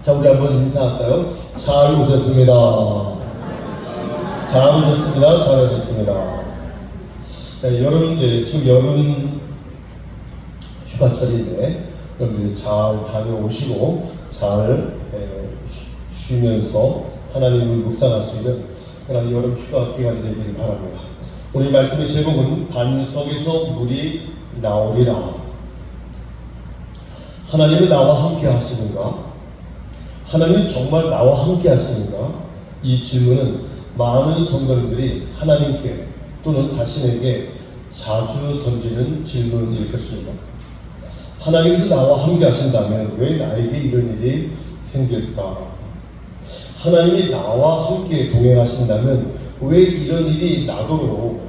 자, 우리 한번 인사할까요? 잘 오셨습니다. 잘 오셨습니다. 잘 오셨습니다. 네, 지금 여름 휴가철인데 여러분들이 잘 다녀오시고 잘 쉬면서 하나님을 묵상할 수 있는 그런 여름 휴가 기간이 되기를 바랍니다. 오늘 말씀의 제목은 반석에서 물이 나오리라. 하나님은 나와 함께 하시는가? 하나님은 정말 나와 함께 하시는가? 이 질문은 많은 성도님들이 하나님께 또는 자신에게 자주 던지는 질문일 것입니다. 하나님께서 나와 함께 하신다면 왜 나에게 이런 일이 생길까? 하나님이 나와 함께 동행하신다면 왜 이런 일이 나도록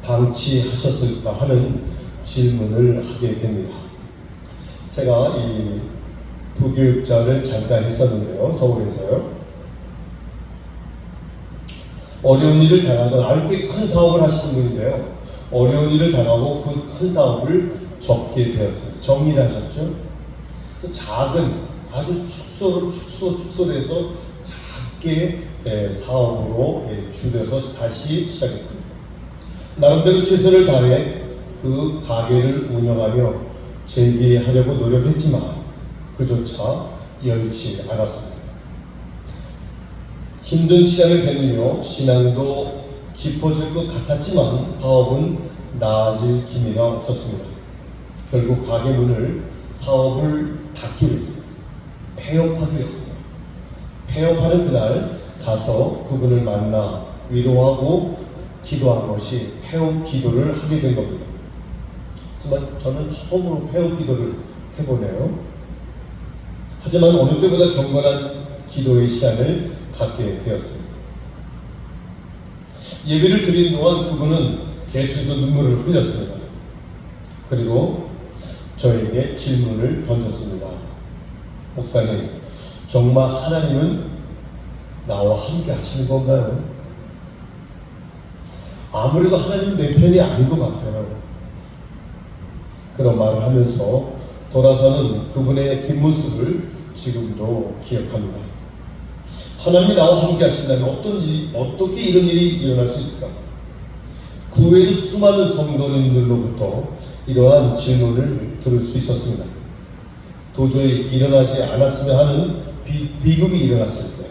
방치하셨을까 하는 질문을 하게 됩니다. 제가 이 부교육자를 잠깐 했었는데요. 서울에서요. 어려운 일을 당하던 아주 꽤 큰 사업을 하시는 분인데요. 어려운 일을 당하고 그 큰 사업을 접게 되었습니다. 정리를 하셨죠. 작은 아주 축소를 해서 작게 사업으로 줄여서 다시 시작했습니다. 나름대로 최선을 다해 그 가게를 운영하며 재기하려고 노력했지만 그조차 여의치 않았습니다. 힘든 시간을 견디며 신앙도 깊어질 것 같았지만 사업은 나아질 기미가 없었습니다. 결국 가게 문을 사업을 닫기로 했습니다. 폐업하기로 했습니다. 폐업하는 그날 가서 그분을 만나 위로하고 기도한 것이 폐업 기도를 하게 된 겁니다. 하지만 저는 처음으로 폐업 기도를 해보네요. 하지만 어느 때보다 경건한 기도의 시간을 갖게 되었습니다. 예배를 드리는 동안 그분은 계속해서 눈물을 흘렸습니다. 그리고 저에게 질문을 던졌습니다. 목사님, 정말 하나님은 나와 함께 하시는 건가요? 아무래도 하나님은 내 편이 아닌 것 같아요. 그런 말을 하면서 돌아서는 그분의 뒷모습을 지금도 기억합니다. 하나님이 나와 함께 하신다면 어떻게 이런 일이 일어날 수 있을까? 그 외에도 수많은 성도님들로부터 이러한 질문을 들을 수 있었습니다. 도저히 일어나지 않았으면 하는 비극이 일어났을 때,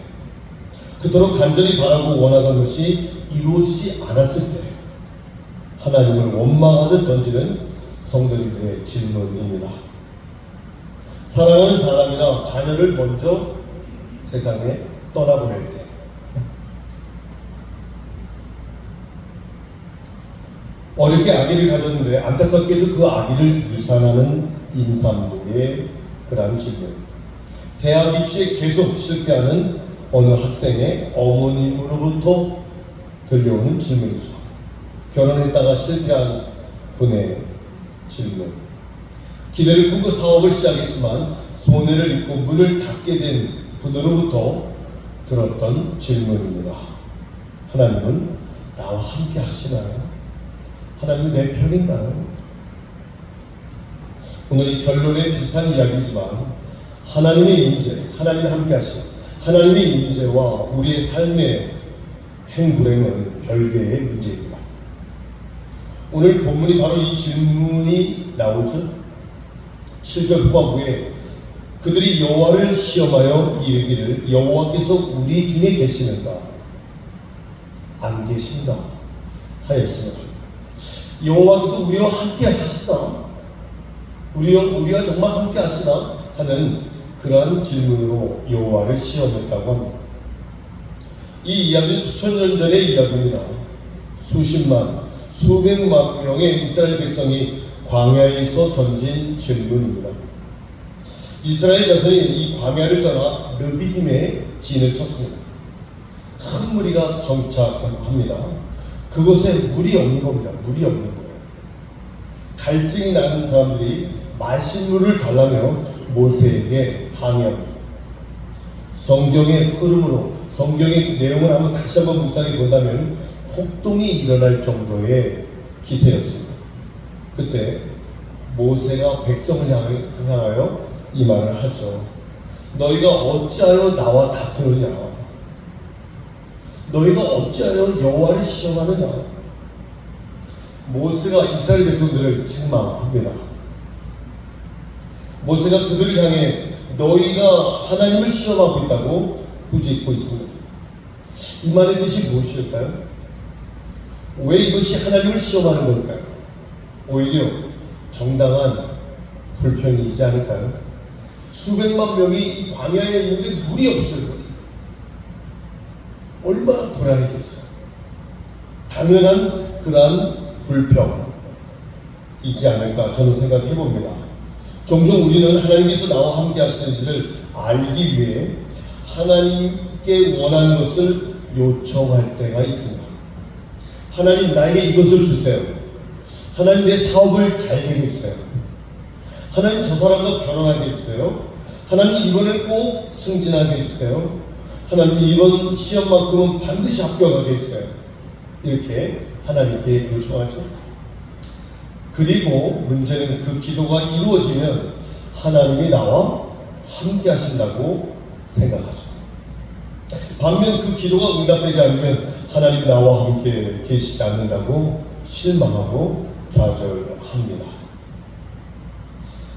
그토록 간절히 바라고 원하던 것이 이루어지지 않았을 때 하나님을 원망하듯 던지는 성도님들의 질문입니다. 사랑하는 사람이나 자녀를 먼저 세상에 떠나보낼 때, 어렵게 아기를 가졌는데 안타깝게도 그 아기를 유산하는 임산부의 그러한 질문, 대학 입시에 계속 실패하는 어느 학생의 어머님으로부터 들려오는 질문이죠. 결혼했다가 실패한 분의 질문, 기대를 품고 사업을 시작했지만 손해를 입고 문을 닫게 된 분으로부터 들었던 질문입니다. 하나님은 나와 함께 하시나요? 하나님은 내 편인가요? 오늘 이 결론에 비슷한 이야기지만 하나님의 임재, 하나님이 함께 하시는 하나님의 임재와 우리의 삶의 행불행은 별개의 문제입니다. 오늘 본문이 바로 이 질문이 나오죠. 7절 후반부에 그들이 여호와를 시험하여 이르기를 여호와께서 우리 중에 계시는가 안 계신가 하였습니다. 여호와께서 우리와 함께 하시나? 우리와 정말 함께 하시나? 하는 그러한 질문으로 여호와를 시험했다고 합니다. 이 이야기는 수천 년 전의 이야기입니다. 수십만, 수백만 명의 이스라엘 백성이 광야에서 던진 질문입니다. 이스라엘 백성이 이 광야를 떠나 르비딤에 진을 쳤습니다. 큰 무리가 정착합니다. 그곳에 물이 없는 겁니다. 물이 없는 거예요. 갈증이 나는 사람들이 마실 물을 달라며 모세에게 항의합니다. 성경의 흐름으로 성경의 내용을 한번 다시 한번 묵상해 본다면 폭동이 일어날 정도의 기세였습니다. 그때 모세가 백성을 향하여 이 말을 하죠. 너희가 어찌하여 나와 다투느냐? 너희가 어찌하여 여호와를 시험하느냐? 모세가 이스라엘 백성들을 책망합니다. 모세가 그들을 향해 너희가 하나님을 시험하고 있다고 부르짖고 있습니다. 이 말의 뜻이 무엇일까요? 왜 이것이 하나님을 시험하는 걸까요? 오히려 정당한 불평이지 않을까요? 수백만 명이 이 광야에 있는데 물이 없어요. 얼마나 불안했겠어요. 당연한 그러한 불평이지 않을까 저는 생각해 봅니다. 종종 우리는 하나님께서 나와 함께 하시는지를 알기 위해 하나님께 원하는 것을 요청할 때가 있습니다. 하나님, 나에게 이것을 주세요. 하나님, 내 사업을 잘 되게 해주세요. 하나님, 저 사람과 결혼하게 해주세요. 하나님, 이번에 꼭 승진하게 해주세요. 하나님, 이번 시험만큼은 반드시 합격하게 해주세요. 이렇게 하나님께 요청하죠. 그리고 문제는 그 기도가 이루어지면 하나님이 나와 함께 하신다고 생각하죠. 반면 그 기도가 응답되지 않으면 하나님 나와 함께 계시지 않는다고 실망하고 좌절합니다.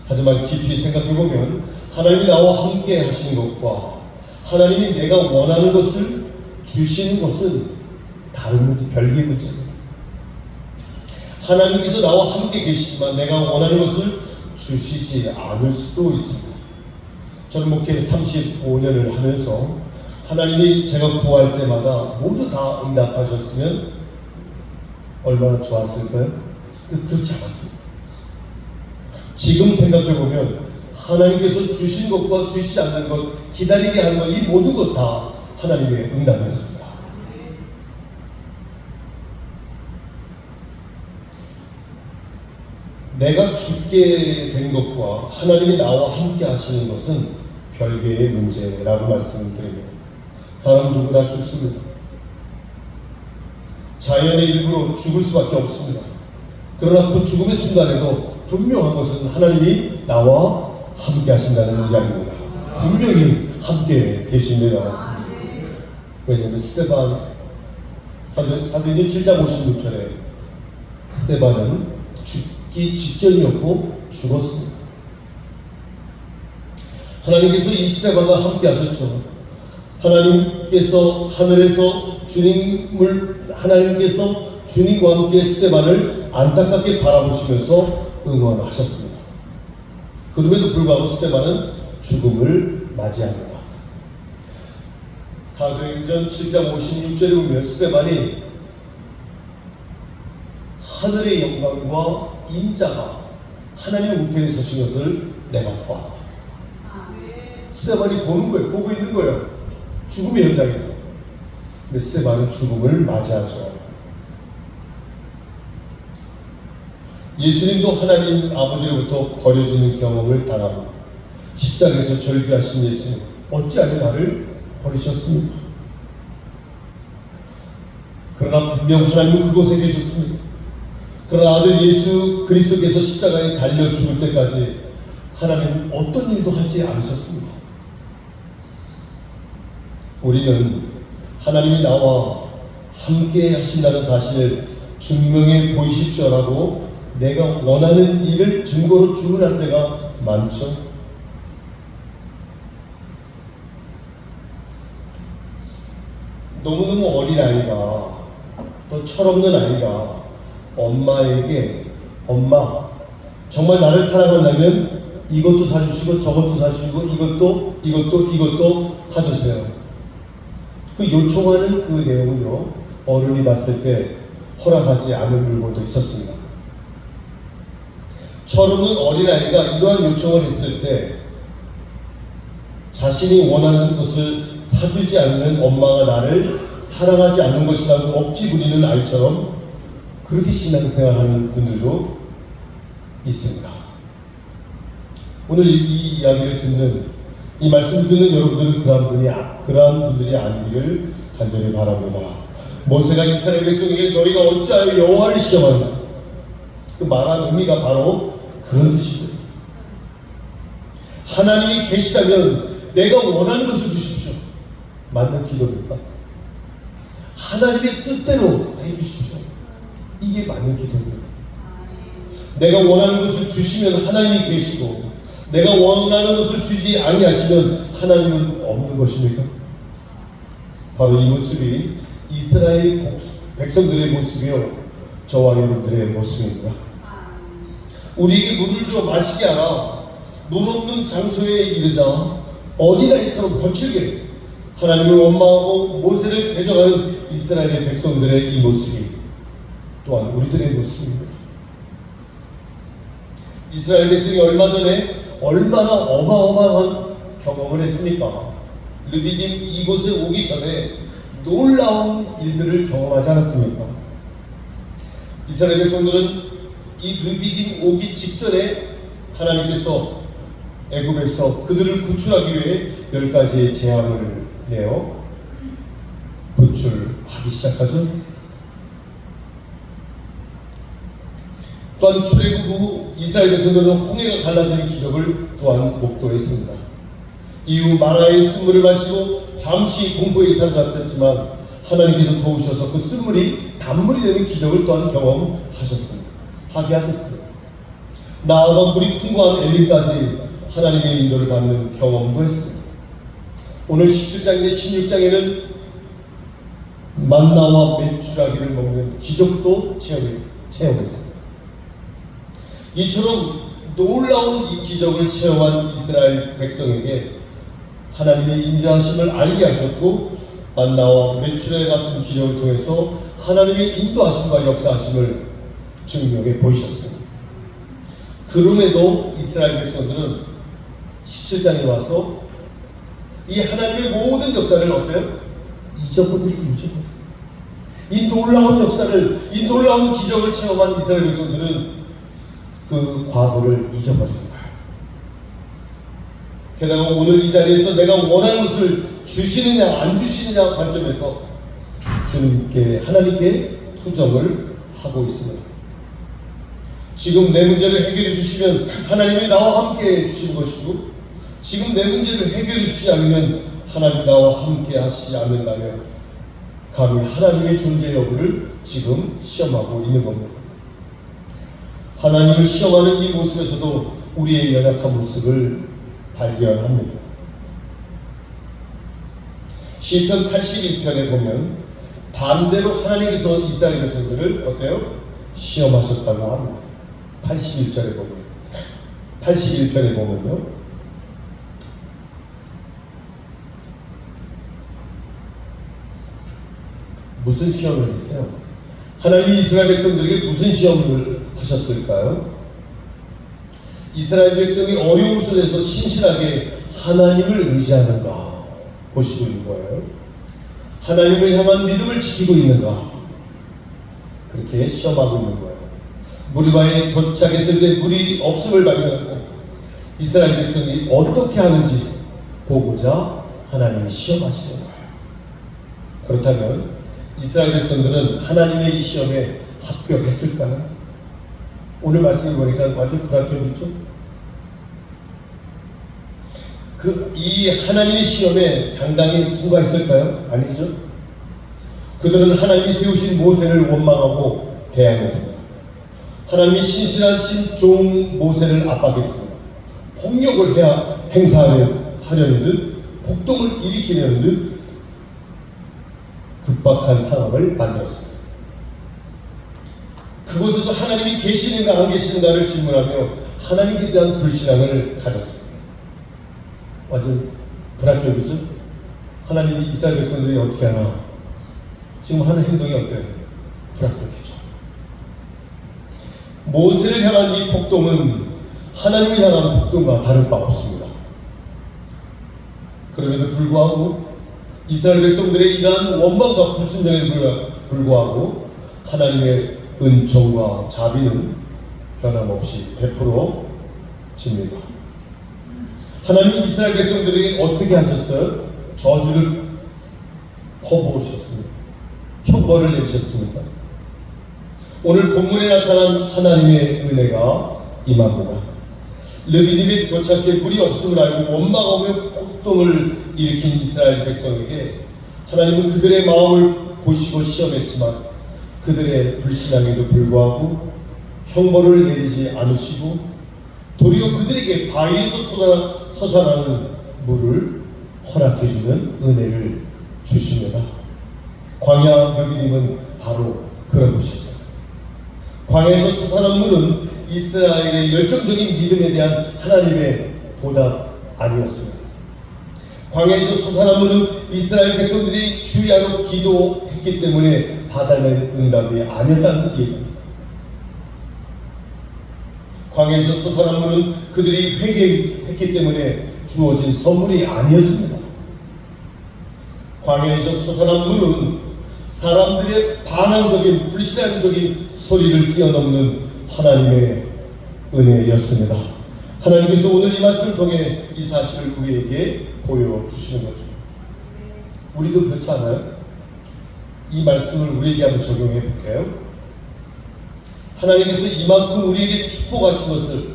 하지만 깊이 생각해보면 하나님이 나와 함께 하시는 것과 하나님이 내가 원하는 것을 주시는 것은 다른 문제, 별개의 문제입니다. 하나님께서 나와 함께 계시지만 내가 원하는 것을 주시지 않을 수도 있습니다. 저는 목회 35년을 하면서 하나님이 제가 구할 때마다 모두 다 응답하셨으면 얼마나 좋았을까요? 그렇지 않았습니다. 지금 생각해보면 하나님께서 주신 것과 주시지 않는 것, 기다리게 하는 것, 이 모든 것 다 하나님의 응답이었습니다. 내가 죽게 된 것과 하나님이 나와 함께 하시는 것은 별개의 문제라고 말씀드립니다. 사람 누구나 죽습니다. 자연의 일부로 죽을 수밖에 없습니다. 그러나 그 죽음의 순간에도 분명한 것은 하나님이 나와 함께 하신다는 이야기입니다. 분명히 함께 계십니다. 왜냐하면 스데반 사도행전 7장 56절에 스데반은 죽기 직전이었고 죽었습니다. 하나님께서 이 스데반과 함께 하셨죠. 하나님께서 하늘에서 하나님께서 주님과 함께 스데반을 안타깝게 바라보시면서 응원하셨습니다. 그럼에도 불구하고 스데반은 죽음을 맞이합니다. 사도행전 7장 56절에 보면 스데반이 하늘의 영광과 인자가 하나님의 우편에 서신 것을 내가 보았다. 스데반이 보는 거예요. 보고 있는 거예요. 죽음의 현장에서. 근데 스데반은 죽음을 맞이하죠. 예수님도 하나님 아버지로부터 버려지는 경험을 당합니다. 십자가에서 절규하신 예수님, 어찌하여 나를 버리셨습니까? 그러나 분명 하나님은 그곳에 계셨습니다. 그러나 아들 예수 그리스도께서 십자가에 달려 죽을 때까지 하나님은 어떤 일도 하지 않으셨습니다. 우리는 하나님이 나와 함께 하신다는 사실을 증명해 보이십시오라고 내가 원하는 일을 증거로 주문할 때가 많죠. 너무너무 어린 아이가, 또 철없는 아이가 엄마에게, 엄마 정말 나를 사랑한다면 이것도 사주시고 저것도 사주시고 이것도 사주세요. 그 요청하는 그 내용은요, 어른이 봤을 때 허락하지 않은 물건도 있었습니다. 철없는 어린아이가 이러한 요청을 했을 때 자신이 원하는 것을 사주지 않는 엄마가 나를 사랑하지 않는 것이라고 억지 부리는 아이처럼 그렇게 신앙생활하는 분들도 있습니다. 오늘 이 이야기를 듣는, 이 말씀을 듣는 여러분들은 그러한 분들이 아니기를 간절히 바랍니다. 모세가 이스라엘 백성에게 너희가 어찌하여 여호와를 시험하느냐, 그 말한 의미가 바로 그런 뜻입니다. 하나님이 계시다면 내가 원하는 것을 주십시오. 맞는 기도입니까? 하나님의 뜻대로 해주십시오. 이게 맞는 기도입니다. 내가 원하는 것을 주시면 하나님이 계시고, 내가 원하는 것을 주지 아니하시면 하나님은 없는 것입니까? 바로 이 모습이 이스라엘 백성들의 모습이요, 저와 여러분들의 모습입니다. 우리에게 물을 주어 마시게 하라. 물 없는 장소에 이르자 어린아이처럼 거칠게 하나님을 원망하고 모세를 대적하는 이스라엘의 백성들의 이 모습이 또한 우리들의 모습입니다. 이스라엘 백성이 얼마 전에 얼마나 어마어마한 경험을 했습니까? 르비딤 이곳에 오기 전에 놀라운 일들을 경험하지 않았습니까? 이스라엘 백성들은 이 르비딤 오기 직전에 하나님께서 애굽에서 그들을 구출하기 위해 10가지의 재앙을 내어 구출하기 시작하죠. 또한 출애굽 후 이스라엘 백성들은 홍해가 갈라지는 기적을 또한 목도했습니다. 이후 마라의 쓴물을 마시고 잠시 공포에 사로잡혔지만 하나님께서 도우셔서 그 쓴물이 단물이 되는 기적을 또한 경험하셨습니다. 하게 하셨습니다. 나아가 물이 풍부한 엘리까지 하나님의 인도를 받는 경험도 했습니다. 오늘 17장인데 16장에는 만나와 메추라기를 먹는 기적도 체험했습니다. 이처럼 놀라운 이 기적을 체험한 이스라엘 백성에게 하나님의 인자하심을 알게 하셨고, 만나와 메추라기 같은 기적을 통해서 하나님의 인도하심과 역사하심을 증명해 보이셨습니다. 그럼에도 이스라엘 백성들은 17장에 와서 이 하나님의 모든 역사를 어때요? 잊어버리고 이 놀라운 역사를, 이 놀라운 기적을 체험한 이스라엘 백성들은 그 과거를 잊어버리는 거예요. 게다가 오늘 이 자리에서 내가 원하는 것을 주시느냐 안 주시느냐 관점에서 주님께, 하나님께 투정을 하고 있습니다. 지금 내 문제를 해결해 주시면 하나님이 나와 함께 해주시는 것이고, 지금 내 문제를 해결해 주시지 않으면 하나님 나와 함께 하시지 않는다면 감히 하나님의 존재 여부를 지금 시험하고 있는 겁니다. 하나님을 시험하는 이 모습에서도 우리의 연약한 모습을 발견합니다. 시편 82편에 보면 반대로 하나님께서 이스라엘 백성들을 어때요? 시험하셨다고 합니다. 81절에 보면, 81편에 보면요, 무슨 시험을 했어요? 하나님이 이스라엘 백성들에게 무슨 시험을 하셨을까요? 이스라엘 백성이 어려움 속에서 신실하게 하나님을 의지하는가 보시고 있는 거예요. 하나님을 향한 믿음을 지키고 있는가, 그렇게 시험하고 있는 거예요. 무리바에 도착했을 때 물이 없음을 발견하고 이스라엘 백성이 어떻게 하는지 보고자 하나님이 시험하시는 거예요. 그렇다면 이스라엘 백성들은 하나님의 이 시험에 합격했을까요? 오늘 말씀을 보니까 완전 불합격이죠. 이 하나님의 시험에 당당히 통과했을까요? 아니죠. 그들은 하나님이 세우신 모세를 원망하고 대항했습니다. 하나님이 신실하신 종 모세를 압박했습니다. 폭력을 행사하려는 듯, 폭동을 일으키려는 듯 급박한 상황을 만들었습니다. 그곳에서 하나님이 계시는가 안 계시는가를 질문하며 하나님에 대한 불신앙을 가졌습니다. 완전 불합격이죠. 하나님이 이스라엘 백성들이 어떻게 하나, 지금 하는 행동이 어때요? 불합격이죠. 모세를 향한 이 폭동은 하나님을 향한 폭동과 다를 바 없습니다. 그럼에도 불구하고 이스라엘 백성들의 이러한 원망과 불순종에 불구하고 하나님의 은총과 자비는 변함없이 베풀어집니다. 하나님이 이스라엘 백성들에게 어떻게 하셨어요? 저주를 퍼부으셨습니다. 형벌을 내리셨습니다. 오늘 본문에 나타난 하나님의 은혜가 임합니다. 르비딤에 도착해 물이 없음을 알고 원망하며 폭동을 일으킨 이스라엘 백성에게 하나님은 그들의 마음을 보시고 시험했지만 그들의 불신앙에도 불구하고 형벌을 내리지 않으시고 도리어 그들에게 바위에서 솟아나는 물을 허락해주는 은혜를 주십니다. 광야 르비딤은 바로 그런 곳이었어요. 광야에서 솟아난 물은 이스라엘의 열정적인 믿음에 대한 하나님의 보답 아니었습니다. 광야에서 솟아난 물은 이스라엘 백성들이 주야로 기도했기 때문에 받아낸 응답이 아니었다는 얘기입니다. 광야에서 솟아난 물은 그들이 회개했기 때문에 주어진 선물이 아니었습니다. 광야에서 솟아난 물은 사람들의 반항적인 불신앙적인 소리를 뛰어넘는 하나님의 은혜였습니다. 하나님께서 오늘 이 말씀을 통해 이 사실을 우리에게 보여주시는 거죠. 우리도 그렇지 않아요? 이 말씀을 우리에게 한번 적용해 볼까요? 하나님께서 이만큼 우리에게 축복하신 것을,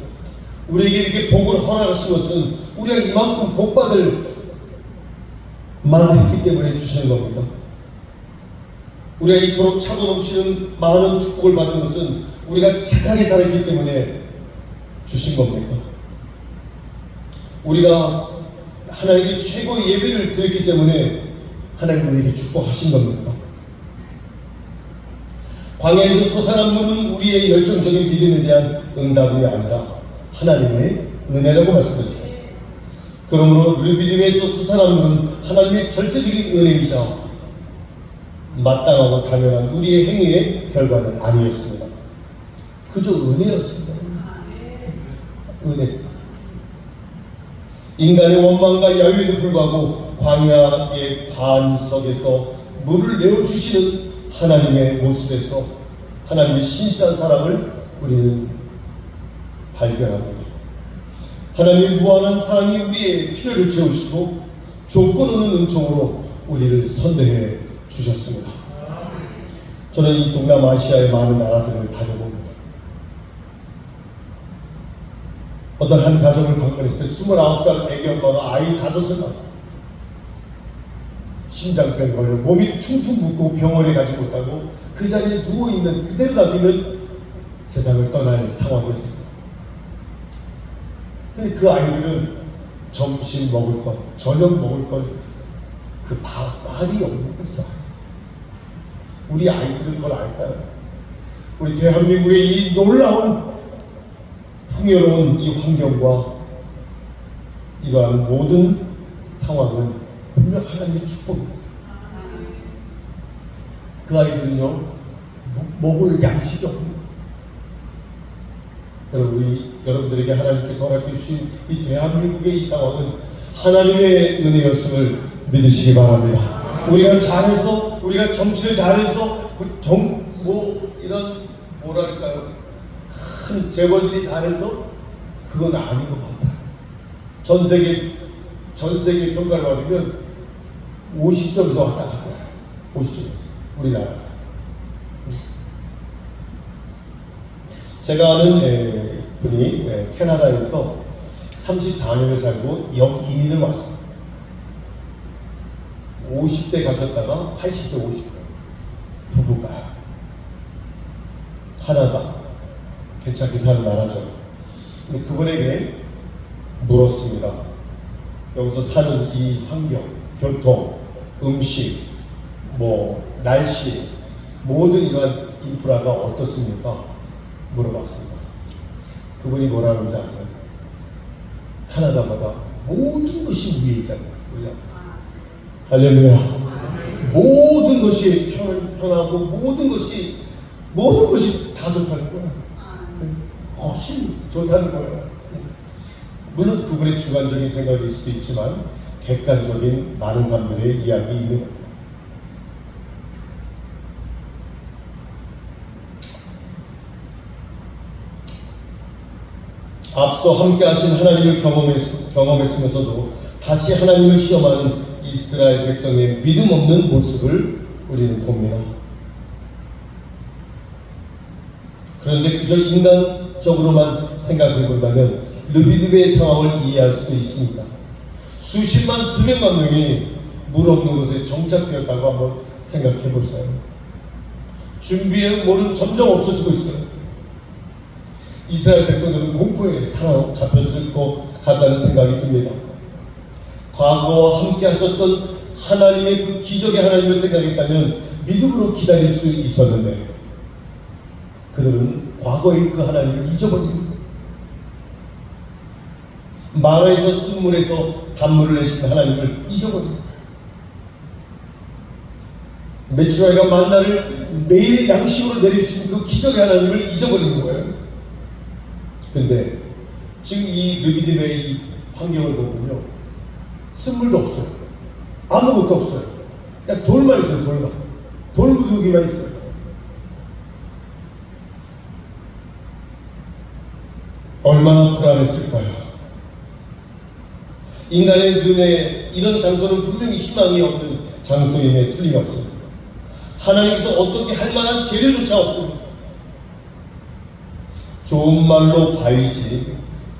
우리에게 이렇게 복을 허락하신 것은 우리가 이만큼 복받을 만을 했기 때문에 주시는 겁니다. 우리가 이토록 차고 넘치는 많은 축복을 받은 것은 우리가 착하게 살았기 때문에 주신 겁니다. 우리가 하나님께 최고의 예배를 드렸기 때문에 하나님 우리에게 축복하신 겁니다. 광야에서 솟아난 물은 우리의 열정적인 믿음에 대한 응답이 아니라 하나님의 은혜라고 말씀드렸습니다. 그러므로 르비딤에서 솟아난 물은 하나님의 절대적인 은혜이자 마땅하고 당연한 우리의 행위의 결과는 아니었습니다. 그저 은혜였습니다. 은혜. 인간의 원망과 야유에도 불구하고 광야의 반석에서 물을 내어주시는 하나님의 모습에서 하나님의 신실한 사랑을 우리는 발견합니다. 하나님의 무한한 사랑이 우리의 필요를 채우시고 조건 없는 은총으로 우리를 선대해 주셨습니다. 저는 이 동남아시아의 많은 나라들을 다녀봅니다. 어떤 한 가정을 방문했을 때 29살 애기 엄마가 아이 5을 낳고 심장병 걸려 몸이 퉁퉁 붓고 병원에 가지 못하고 그 자리에 누워있는 그대로 놔두면 세상을 떠날 상황이었습니다. 근데 그 아이들은 점심 먹을 것, 저녁 먹을 것, 그 쌀이 없는 거죠. 우리 아이들은 그걸 알까요? 우리 대한민국의 이 놀라운 풍요로운 이 환경과 이러한 모든 상황은 분명 하나님의 축복입니다. 그 아이들은요, 먹을 양식이 없는 여러분들에게 하나님께서 허락해 주신 이 대한민국의 이 상황은 하나님의 은혜였음을 믿으시기 바랍니다. 우리가 잘해서, 우리가 정치를 잘해서, 이런 뭐랄까요, 큰 재벌들이 잘해서 그건 아닌 것 같아요. 전 세계 평가를 받으면 50점에서 왔다 갔다 해요. 50점에서 우리나라. 제가 아는 분이 캐나다에서 34년을 살고 역이민을 왔습니다. 50대 가셨다가 80대 50대 부부가 캐나다 괜찮게 사는 나라죠. 근데 그분에게 물었습니다. 여기서 사는 이 환경, 교통, 음식, 날씨, 모든 이러한 인프라가 어떻습니까? 물어봤습니다. 그분이 뭐라는지 아세요? 캐나다마다 모든 것이 위에 있다는 거예요. 할렐루야. 모든 것이 편하고 모든 것이 다 좋다는 거예요. 훨씬 좋다는 거예요. 물론 그분의 주관적인 생각일 수도 있지만 객관적인 많은 사람들의 이야기입니다. 앞서 함께 하신 하나님을 경험했으면서도 다시 하나님을 시험하는 이스라엘 백성의 믿음 없는 모습을 우리는 봅니다. 그런데 그저 인간적으로만 생각해본다면 르비딤의 상황을 이해할 수 있습니다. 수십만 수백만 명이 물 없는 곳에 정착되었다고 한번 생각해 보세요. 준비의 물은 점점 없어지고 있어요. 이스라엘 백성들은 공포에 사로잡혔을 것 같다는 생각이 듭니다. 과거와 함께 하셨던 하나님의 그 기적의 하나님을 생각했다면 믿음으로 기다릴 수 있었는데 그들은 과거의 그 하나님을 잊어버립니다. 마라에서 쓴물에서 단물을 내신 하나님을 잊어버립니다. 메추라기가 만나를 매일 양식으로 내려주신 그 기적의 하나님을 잊어버리는 거예요. 근데 지금 이 르비딤의 이 환경을 보면요, 쓴물도 없어요. 아무것도 없어요. 그냥 돌만 있어요. 돌만. 돌무더기만 있어요. 얼마나 불안했을까요? 인간의 눈에 이런 장소는 분명히 희망이 없는 장소임에 틀림없습니다. 하나님께서 어떻게 할 만한 재료조차 없습니다. 좋은 말로 바위지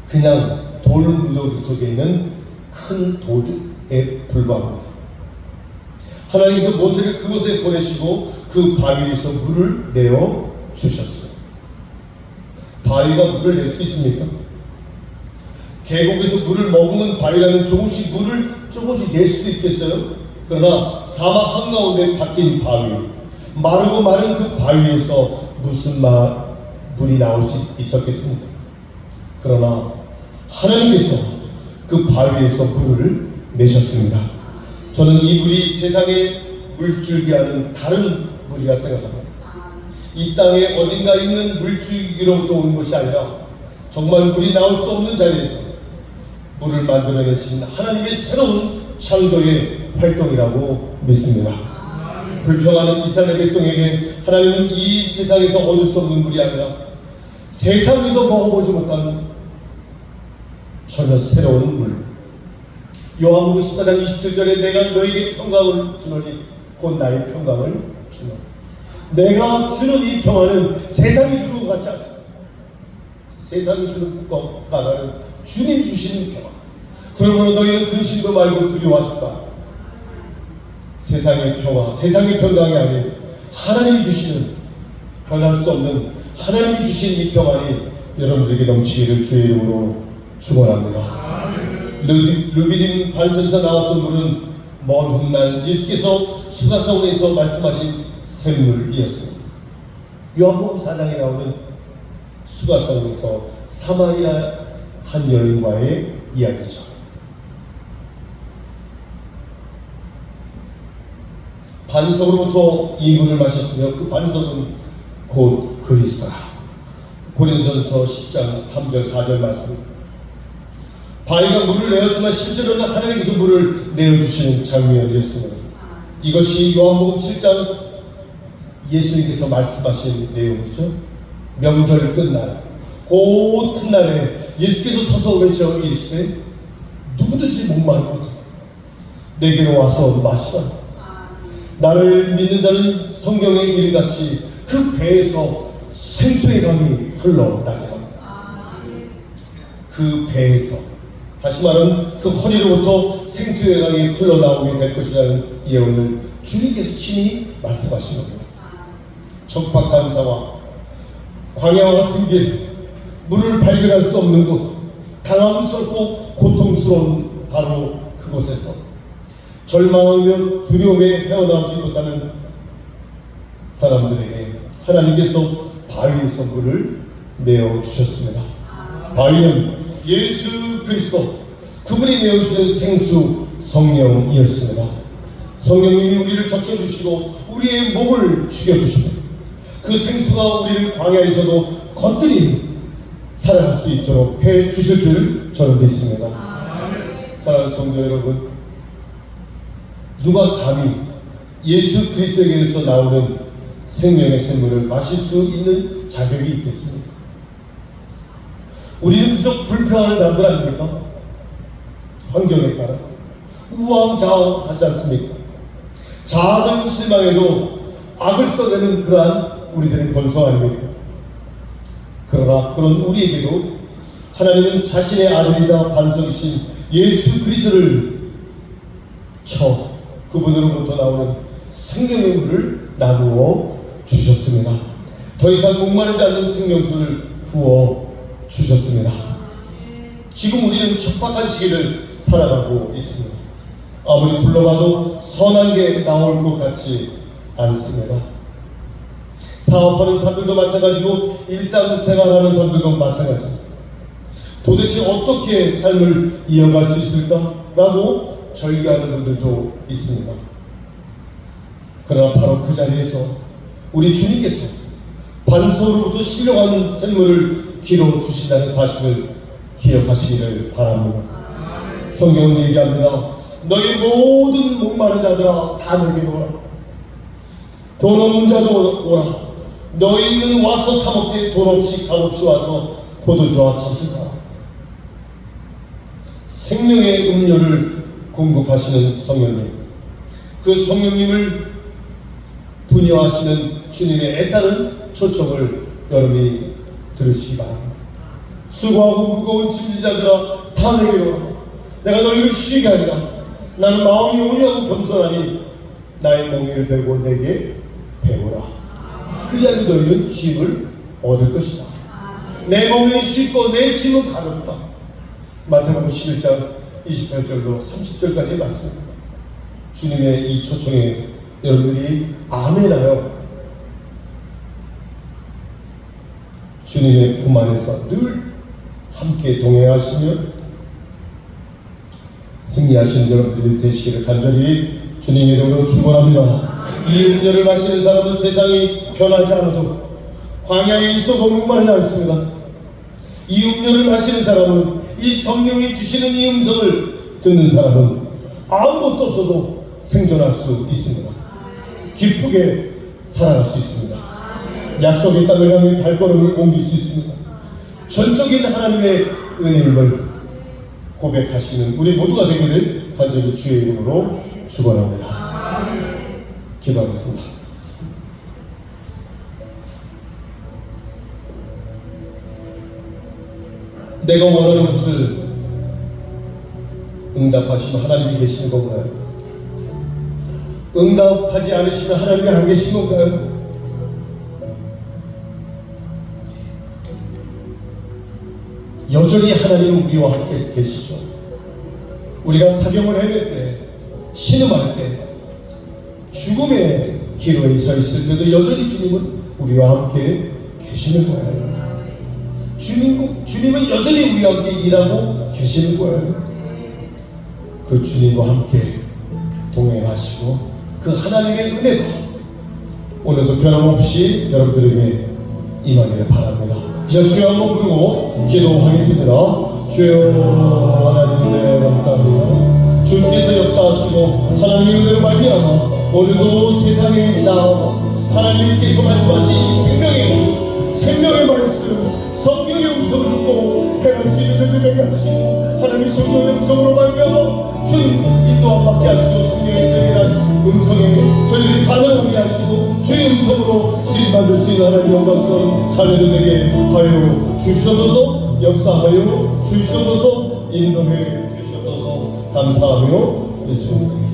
그냥 돌무더기 속에 있는 큰 돌에 불과합니다. 하나님께서 모세를 그곳에 보내시고 그 바위에서 물을 내어 주셨어요. 바위가 물을 낼 수 있습니까? 계곡에서 물을 머금은 바위라면 조금씩 물을 조금씩 낼 수도 있겠어요? 그러나 사막 한가운데 박힌 바위, 마르고 마른 그 바위에서 무슨 물이 나올 수 있었겠습니까? 그러나 하나님께서 그 바위에서 물을 내셨습니다. 저는 이 물이 세상의 물줄기와는 다른 물이라 생각합니다. 이 땅에 어딘가 있는 물줄기로부터 온 것이 아니라 정말 물이 나올 수 없는 자리에서 물을 만들어내신 하나님의 새로운 창조의 활동이라고 믿습니다. 불평하는 이스라엘 백성에게 하나님은 이 세상에서 얻을 수 없는 물이 아니라 세상에서 먹어보지 못한 전혀 새로운 물, 요한복음 14장 27절에 내가 너에게 평강을 주노니 곧 나의 평강을 주노니, 내가 주는 이 평화는 세상이 주는 것 같지 않다. 세상이 주는 것보다는 주님 주시는 평화. 그러므로 너희는 근심도 말고 두려워하지 마. 세상의 평화, 세상의 평강이 아닌 하나님이 주시는, 변할 수 없는 하나님이 주신 이 평안이 여러분들에게 넘치기를 주의 이름으로 축원합니다. 르비딤 반석에서 나왔던 물은 먼 훗날 예수께서 수가성에서 말씀하신 샘물이었습니다. 요한복음 4장에 나오는 수가성에서 사마리아 한 여인과의 이야기죠. 반석으로부터 이 물을 마셨으며 그 반석은 곧 그리스도라. 고린도전서 10장 3절 4절 말씀. 바위가 물을 내었지만 실제로는 하나님께서 물을 내어주시는 장면이었습니다. 이것이 요한복음 7장 예수님께서 말씀하신 내용이죠. 명절 끝날 곧 큰 날에 예수께서 서서 외쳐 이르시되 누구든지 목마르거든 내게로 와서 마시라. 나를 믿는 자는 성경의 이름같이 그 배에서 생수의 강이 흘러나리라. 그 배에서, 다시 말하면 그 허리로부터 생수의 강이 흘러나오게 될 것이라는 예언을 주님께서 친히 말씀하신 겁니다. 적박한 상황, 광야와 같은 길, 물을 발견할 수 없는 곳, 당황스럽고 고통스러운 바로 그곳에서 절망하며 두려움에 헤어나오지 못하는 사람들에게 하나님께서 바위에서 물을 내어주셨습니다. 바위는 예수 그리스도, 그분이 내어주시는 생수 성령이었습니다. 성령님이 우리를 적셔주시고 우리의 몸을 죽여주십니다. 그 생수가 우리를 광야에서도 건드리 살아갈 수 있도록 해주실 줄 저는 믿습니다. 사랑하는 성도 여러분, 누가 감히 예수 그리스도에게서 나오는 생명의 샘물을 마실 수 있는 자격이 있겠습니까? 우리는 그저 불평하는 사람들 아닙니까? 환경에 따라 우왕좌왕하지 않습니까? 작은 실망에도 악을 써내는 그러한 우리들의 본성 아닙니까? 그러나 그런 우리에게도 하나님은 자신의 아들이자 반석이신 예수 그리스도를 쳐 그분으로부터 나오는 생명의 물을 나누어 주셨습니다. 더 이상 목마르지 않는 생명수를 부어 주셨습니다. 지금 우리는 척박한 시기를 살아가고 있습니다. 아무리 불러봐도 선한 게 나올 것 같지 않습니다. 사업하는 사람들도 마찬가지고 일상생활하는 사람들도 마찬가지입니다. 도대체 어떻게 삶을 이어갈 수 있을까라고 절규하는 분들도 있습니다. 그러나 바로 그 자리에서 우리 주님께서 반석으로부터 실려가는 샘물을 길어 주신다는 사실을 기억하시기를 바랍니다. 성경은 얘기합니다. 너희 모든 목마른 자들아 다 내게로 오라. 돈 없는 자도 오라. 너희는 와서 사 먹되 돈 없이 값 없이 와서 포도주와 참치 사라. 생명의 음료를 공급하시는 성령님, 그 성령님을 분여하시는 주님의 애타는 초청을 여러분이 들으시기 바랍니다. 수고하고 무거운 짐진 자들아 다 내게로 오라. 내가 너희를 쉬게 하리라. 나는 마음이 온유하고 겸손하니 나의 멍에를 베고 내게 배우라. 그리하여 너희는 쉼을 얻을 것이다. 내 멍에는 쉽고 내 짐은 가볍다. 마태복음 11장 28절로 30절까지의 말씀입니다. 주님의 이 초청에 여러분들이 아멘하여 주님의 품 안에서 늘 함께 동행하시며 승리하신 여러분들이 되시기를 간절히 주님 이름으로 축원합니다. 이 음료를 마시는 사람은 세상이 변하지 않아도 광야에 있어도 목마르지 않습니다. 이 음료를 마시는 사람은, 이 성령이 주시는 이 음성을 듣는 사람은 아무것도 없어도 생존할 수 있습니다. 기쁘게 살아갈 수 있습니다. 약속의 땅을 향해 발걸음을 옮길 수 있습니다. 전적인 하나님의 은혜임을 고백하시는 우리 모두가 되기를 간절히 주의 이름으로 축원합니다. 기도하겠습니다. 내가 원하는 것을 응답하시면 하나님이 계시는 건가요? 응답하지 않으시면 하나님이 안 계신 건가요? 여전히 하나님은 우리와 함께 계시죠. 우리가 사경을 헤맬 때, 신음할 때, 죽음의 기로에 서 있을 때도 여전히 주님은 우리와 함께 계시는 거예요. 주님은 여전히 우리와 함께 일하고 계시는 거예요. 그 주님과 함께 동행하시고 그 하나님의 은혜가 오늘도 변함없이 여러분들에게 임하기를 바랍니다. 이제 주여 한번 부르고 기도하겠습니다. 주여 하나님 은혜 감사합니다. 주께서 역사하시고 하나님의 은혜로 말미암아 오늘도 세상에 나와 하나님께서 말씀하신 생명의 말씀 성경의 음성을 듣고 행할 수 있는 저희들 되게 하시고 하나님의 성경의 음성으로 말미암아 주님 인도함 받게 하시고 성령의 세밀한 음성에 저희들이 반응하게 하시고 주의 음성으로 쓰임받을 수 있는 하나님 영광스러운 자녀들 되게 하여 주시옵소서. 역사하여 주시옵소서. 인도해 주시옵소서. 감사하며 예수님